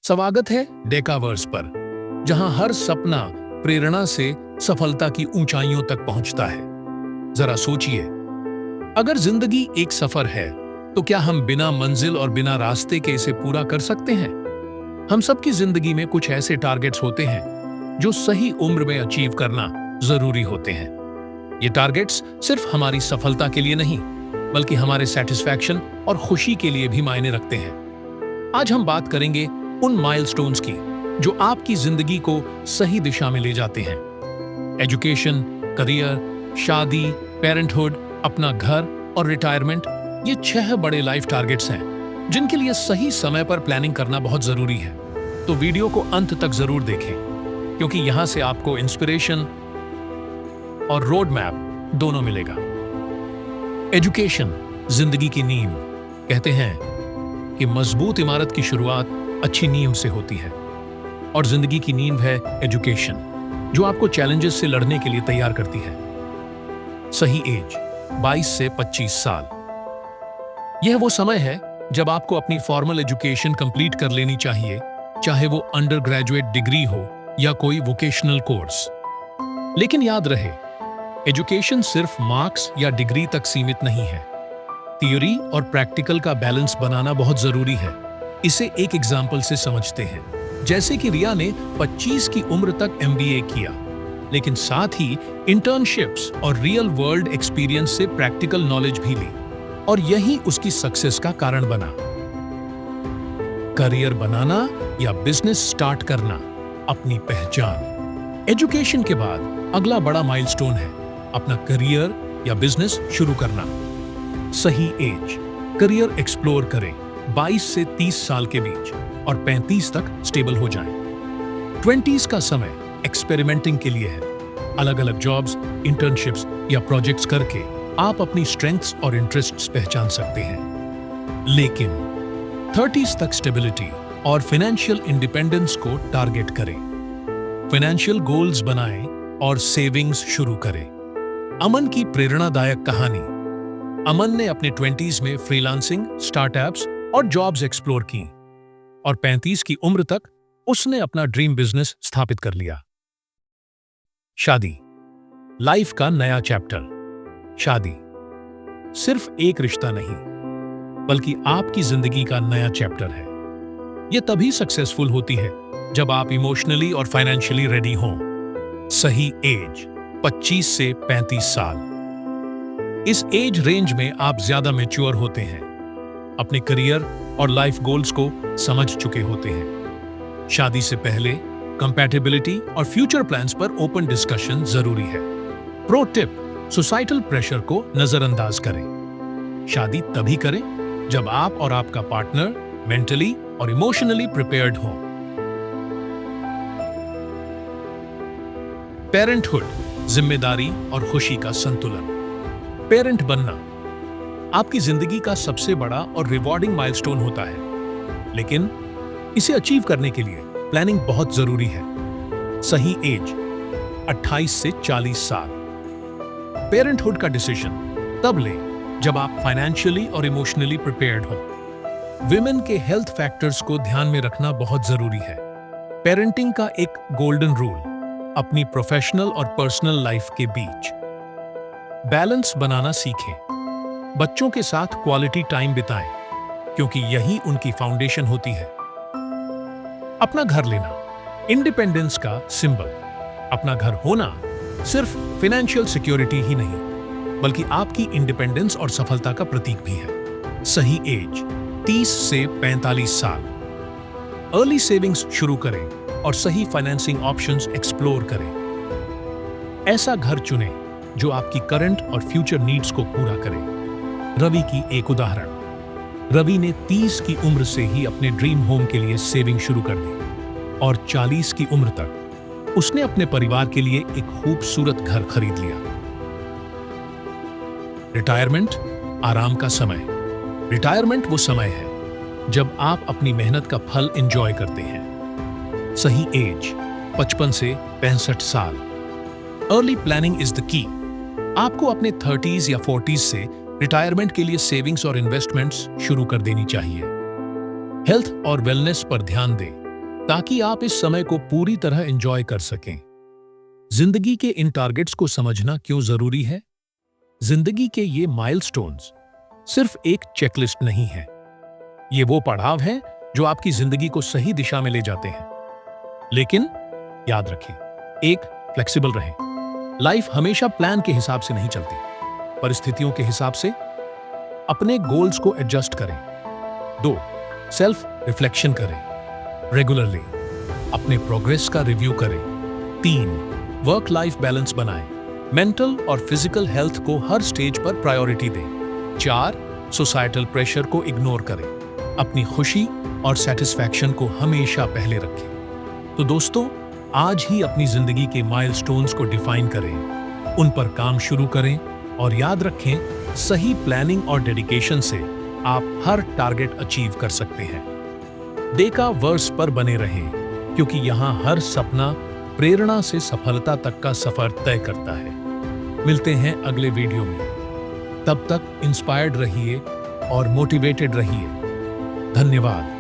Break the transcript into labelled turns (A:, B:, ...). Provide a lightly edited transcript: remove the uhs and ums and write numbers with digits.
A: स्वागत है डेकावर्स पर, जहां हर सपना प्रेरणा से सफलता की ऊंचाइयों तक पहुंचता है। जरा सोचिए, अगर जिंदगी एक सफर है तो क्या हम बिना मंजिल और बिना रास्ते के इसे पूरा कर सकते हैं? हम सबकी जिंदगी में कुछ ऐसे टारगेट्स होते हैं जो सही उम्र में अचीव करना जरूरी होते हैं। ये टारगेट्स सिर्फ हमारी सफलता के लिए नहीं, बल्कि हमारे सेटिस्फैक्शन और खुशी के लिए भी मायने रखते हैं। आज हम बात करेंगे उन माइलस्टोन्स की जो आपकी जिंदगी को सही दिशा में ले जाते हैं। एजुकेशन, करियर, शादी, पेरेंटहुड, अपना घर और रिटायरमेंट, ये 6 बड़े लाइफ टारगेट्स हैं जिनके लिए सही समय पर प्लानिंग करना बहुत जरूरी है। तो वीडियो को अंत तक जरूर देखें, क्योंकि यहां से आपको इंस्पिरेशन और रोड मैप दोनों मिलेगा। एजुकेशन जिंदगी की नींव। कहते हैं कि मजबूत इमारत की शुरुआत अच्छी नींव से होती है, और जिंदगी की नींव है एजुकेशन, जो आपको चैलेंजेस से लड़ने के लिए तैयार करती है। सही एज 22 से 25 साल। यह वो समय है जब आपको अपनी फॉर्मल एजुकेशन कंप्लीट कर लेनी चाहिए, चाहे वो अंडर ग्रेजुएट डिग्री हो या कोई वोकेशनल कोर्स। लेकिन याद रहे, एजुकेशन सिर्फ मार्क्स या डिग्री तक सीमित नहीं है। थ्योरी और प्रैक्टिकल का बैलेंस बनाना बहुत जरूरी है। इसे एक एग्जाम्पल से समझते हैं। जैसे कि रिया ने 25 की उम्र तक MBA किया, लेकिन साथ ही इंटर्नशिप्स और रियल वर्ल्ड एक्सपीरियंस से प्रैक्टिकल नॉलेज भी ली, और यही उसकी सक्सेस का कारण बना। करियर बनाना या बिजनेस स्टार्ट करना, अपनी पहचान। एजुकेशन के बाद अगला बड़ा माइलस्टोन है अपना करियर या बिजनेस शुरू करना। सही एज, करियर एक्सप्लोर करें 22 से 30 साल के बीच, और 35 तक स्टेबल हो जाएं। 20s का समय एक्सपेरिमेंटिंग के लिए है। अलग अलग जॉब्स, इंटर्नशिप्स या प्रोजेक्ट्स करके आप अपनी स्ट्रेंथ्स और इंटरेस्ट्स पहचान सकते हैं। लेकिन 30s तक स्टेबिलिटी और फाइनेंशियल इंडिपेंडेंस को टारगेट करें। फाइनेंशियल गोल्स बनाएं और सेविंग्स शुरू करें। अमन की प्रेरणादायक कहानी। अमन ने अपने 20s में फ्रीलांसिंग, स्टार्टअप्स और जॉब्स एक्सप्लोर की, और 35 की उम्र तक उसने अपना ड्रीम बिजनेस स्थापित कर लिया। शादी, लाइफ का नया चैप्टर। शादी सिर्फ एक रिश्ता नहीं, बल्कि आपकी जिंदगी का नया चैप्टर है। यह तभी सक्सेसफुल होती है जब आप इमोशनली और फाइनेंशियली रेडी हों। सही एज 25 से 35 साल। इस एज रेंज में आप ज्यादा मैच्योर होते हैं, अपने करियर और लाइफ गोल्स को समझ चुके होते हैं। शादी से पहले कंपैटिबिलिटी और फ्यूचर प्लान्स पर ओपन डिस्कशन जरूरी है। प्रो टिप, सोसाइटल प्रेशर को नजरअंदाज करें। शादी तभी करें जब आप और आपका पार्टनर मेंटली और इमोशनली प्रिपेयर्ड हो। पेरेंटहुड, जिम्मेदारी और खुशी का संतुलन। पेरेंट बनना आपकी जिंदगी का सबसे बड़ा और रिवॉर्डिंग माइलस्टोन होता है, लेकिन इसे अचीव करने के लिए प्लानिंग बहुत जरूरी है। सही एज 28 से 40 साल। पेरेंटहुड का डिसीजन तब लें जब आप फाइनेंशियली और इमोशनली प्रिपेयर्ड हो। विमेन के हेल्थ फैक्टर्स को ध्यान में रखना बहुत जरूरी है। पेरेंटिंग का एक गोल्डन रूल, अपनी प्रोफेशनल और पर्सनल लाइफ के बीच बैलेंस बनाना सीखें। बच्चों के साथ क्वालिटी टाइम बिताएं, क्योंकि यही उनकी फाउंडेशन होती है। अपना घर लेना, इंडिपेंडेंस का सिंबल। अपना घर होना सिर्फ फाइनेंशियल सिक्योरिटी ही नहीं, बल्कि आपकी इंडिपेंडेंस और सफलता का प्रतीक भी है। सही एज 30 से 45 साल। अर्ली सेविंग्स शुरू करें और सही फाइनेंसिंग ऑप्शंस एक्सप्लोर करें। ऐसा घर चुनें जो आपकी करंट और फ्यूचर नीड्स को पूरा करे। रवि की एक उदाहरण। रवि ने 30 की उम्र से ही अपने ड्रीम होम के लिए सेविंग शुरू कर दी, और 40 की उम्र तक उसने अपने परिवार के लिए एक खूबसूरत घर खरीद लिया। रिटायरमेंट, आराम का समय। रिटायरमेंट वो समय है जब आप अपनी मेहनत का फल एंजॉय करते हैं। सही एज 55 से 65 साल। Early planning is the key. आपको अपने 30s या 40s से रिटायरमेंट के लिए सेविंग्स और इन्वेस्टमेंट्स शुरू कर देनी चाहिए। हेल्थ और वेलनेस पर ध्यान दें। ताकि आप इस समय को पूरी तरह एंजॉय कर सकें। जिंदगी के इन टारगेट्स को समझना क्यों जरूरी है? जिंदगी के ये माइलस्टोन्स सिर्फ एक चेकलिस्ट नहीं है। ये वो पड़ाव हैं जो आपकी जिंदगी को सही दिशा में ले जाते हैं। लेकिन याद रखें, एक, फ्लेक्सिबल रहें। लाइफ हमेशा प्लान के हिसाब से नहीं चलती, परिस्थितियों के हिसाब से। अपने गोल्स को एडजस्ट करें। 2, सेल्फ रिफ्लेक्शन करें रेगुलरली, अपने प्रोग्रेस का रिव्यू करें। 3, वर्क लाइफ बैलेंस बनाएं, मेंटल और फिजिकल हेल्थ को हर स्टेज पर प्रायोरिटी दें। 4, सोसाइटल प्रेशर को इग्नोर करें, अपनी खुशी और सेटिस्फैक्शन को हमेशा पहले रखें। तो दोस्तों, आज ही अपनी जिंदगी के माइलस्टोन्स को डिफाइन करें, उन पर काम शुरू करें और याद रखें, सही प्लानिंग और डेडिकेशन से आप हर टारगेट अचीव कर सकते हैं। डेका वर्स पर बने रहें, क्योंकि यहाँ हर सपना प्रेरणा से सफलता तक का सफर तय करता है। मिलते हैं अगले वीडियो में। तब तक इंस्पायर्ड रहिए और मोटिवेटेड रहिए। धन्यवाद।